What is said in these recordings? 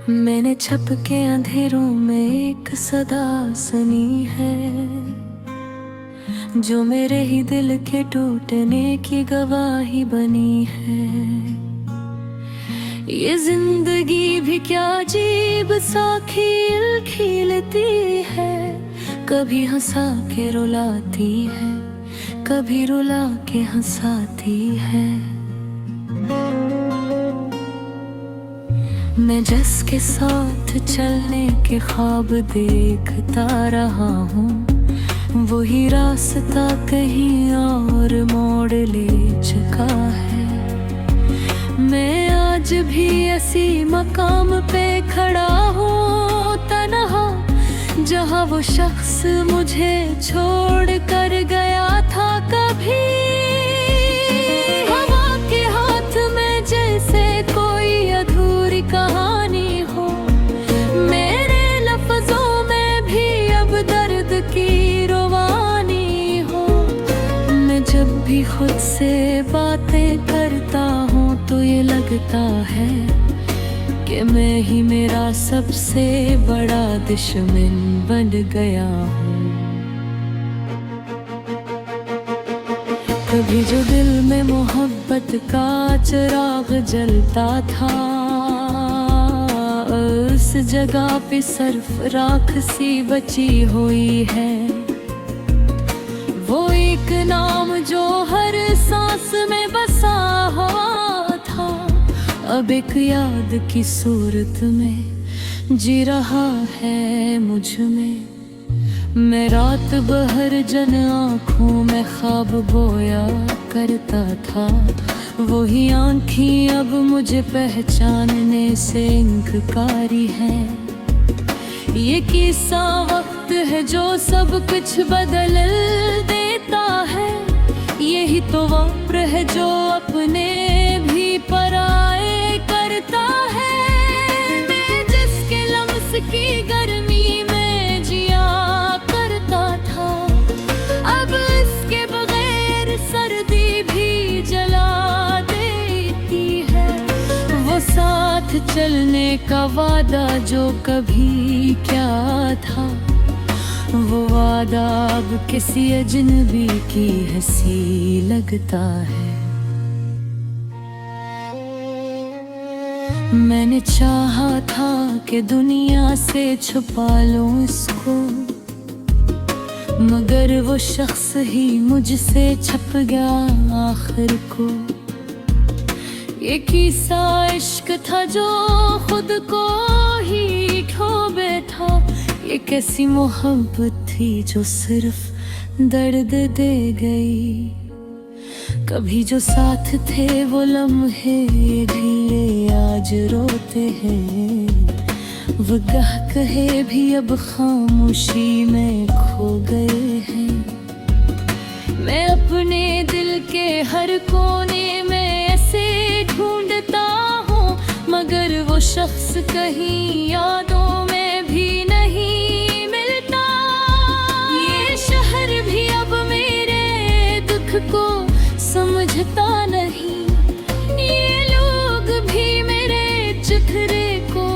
मैंने छप के अंधेरों में एक सदा सुनी है, जो मेरे ही दिल के टूटने की गवाही बनी है। ये जिंदगी भी क्या अजीब सा खेल खेलती है, कभी हंसा के रुलाती है, कभी रुला के हंसाती है। मैं जिसके साथ चलने के ख्वाब देखता रहा हूँ, वही रास्ता कहीं और मोड़ ले चुका है। मैं आज भी ऐसी मकाम पे खड़ा हूँ तन्हा, जहाँ वो शख्स मुझे छोड़ कर गया था कभी। हवा के हाथ में जैसे कोई अधूरी कहानी हो, मेरे लफ्जों में भी अब दर्द की रवानी हो। मैं जब भी खुद से बातें करता हूँ तो ये लगता है कि मैं ही मेरा सबसे बड़ा दुश्मन बन गया हूँ। कभी जो दिल में मोहब्बत का चिराग जलता था, उस जगह पे सिर्फ राख सी बची हुई है। वो एक नाम जो हर सांस में बसा हुआ था, अब एक याद की सूरत में जी रहा है मुझ में। मैं रात भर जन आँखों में ख्वाब बोया करता था, वही आँखें अब मुझे पहचानने से इनकारी है। ये किस्सा वक्त है जो सब कुछ बदल देता है, यही तो वक्त है जो अपने भी पराए करता है। मैं जिसके लम्स की गर्मी में जिया करता था, अब इसके बगैर सर्दी भी जला देती है। वो साथ चलने का वादा जो कभी क्या था, वो वादा अब किसी अजनबी की हंसी लगता है। मैंने चाहा था कि दुनिया से छुपा लूं इसको, मगर वो शख्स ही मुझसे छप गया आखिर को। ये किस्सा इश्क था जो खुद को ही खो बैठा, ये कैसी मोहब्बत थी जो सिर्फ दर्द दे गई। कभी जो साथ थे वो लम्हे ढीले आज रोते हैं, वो गह कहे भी अब खामोशी में खो गए हैं। मैं अपने दिल के हर कोने में ऐसे ढूंढता हूँ, मगर वो शख्स कहीं यादों में भी नहीं मिलता। ये शहर भी अब मेरे दुख को समझता नहीं, ये लोग भी मेरे चेहरे को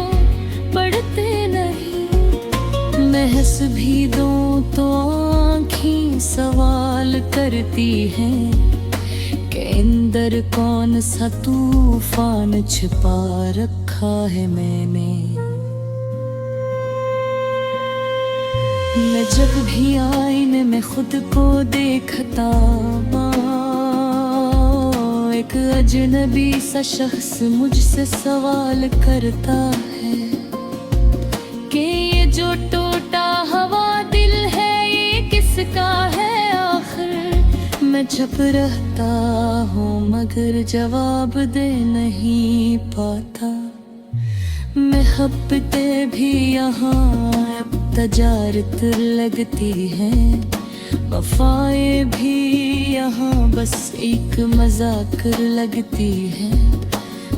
पढ़ते नहीं। मैं हंस भी दूं तो आँखें सवाल करती हैं कि अंदर कौन सा तूफान छिपा रखा है मैंने। मैं जब भी आईने में खुद को देखता, एक अजनबी सा शख्स मुझसे सवाल करता है कि ये जो टूटा हुआ दिल है ये किसका है आखिर। मैं चुप रहता हूँ मगर जवाब दे नहीं पाता। मोहब्बतें भी यहाँ अब तजारत लगती हैं, वफाएं भी यहाँ बस एक मजाक लगती है।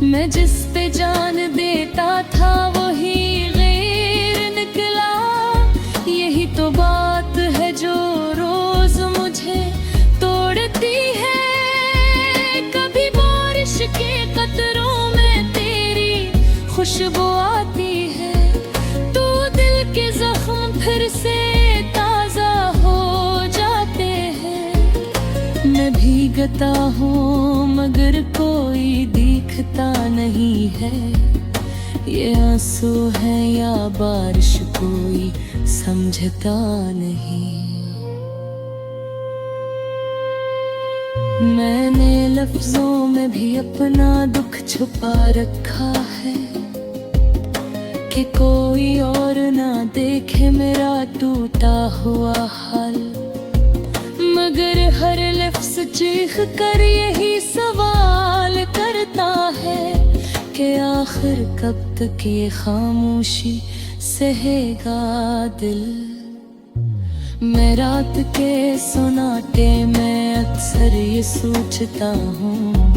मैं जिस पे जान देता था वही गैर निकला, यही तो बात है जो रोज मुझे तोड़ती है। कभी बारिश के कतरों में तेरी खुशबू आती भीगता हूँ मगर कोई दिखता नहीं है, ये आंसू है या बारिश कोई समझता नहीं। मैंने लफ्जों में भी अपना दुख छुपा रखा है कि कोई और ना देखे मेरा टूटा हुआ हाल, मगर हर लफ्ज चीख कर यही सवाल करता है कि आखिर कब तक ये खामोशी सहेगा दिल। मैं रात के सुनाटे में अक्सर ये सोचता हूँ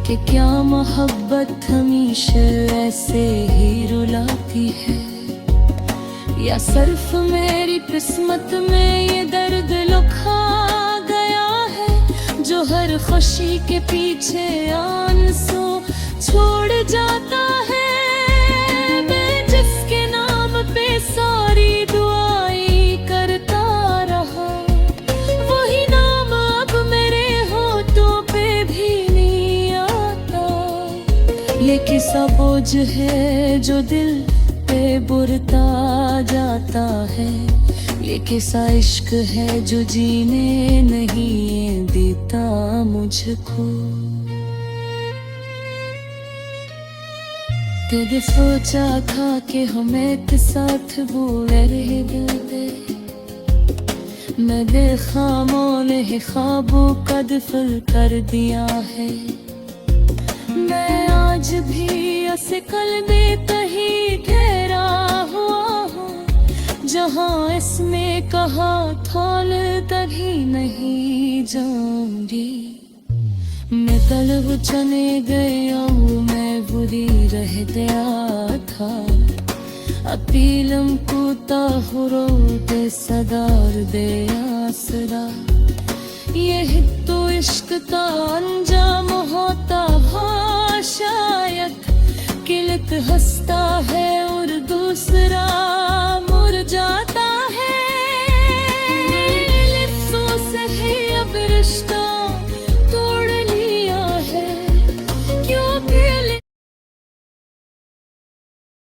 कि क्या मोहब्बत हमेशा ऐसे ही रुलाती है, या सिर्फ मेरी किस्मत में ये दर्द लुका गया है जो हर खुशी के पीछे आंसू छोड़ जाता है। मैं जिसके नाम पे सारी दुआएं करता रहा, वही नाम अब मेरे होठों पे भी नहीं आता। ये किस्सा बोझ है जो दिल पे बुरता जाता है, ये किस्सा इश्क है जो जीने नहीं देता मुझको। कभी सोचा था कि हम एक साथ बूढ़े रह गए, मेरे खामों ने ही ख्वाबों का दफन कर दिया है। मैं आज भी ऐसे कल्बे कहीं ठहरा हुआ हूँ जहाँ इसने कहा था तभी नहीं जाऊंगी। मैं तलब चले गया हूँ, मैं बुरी रह गया था। अपीलम कूता हुरो दे सदार दे आसरा, यही तो इश्क का अंजाम होता शायद। किलक हंसता है और दूसरा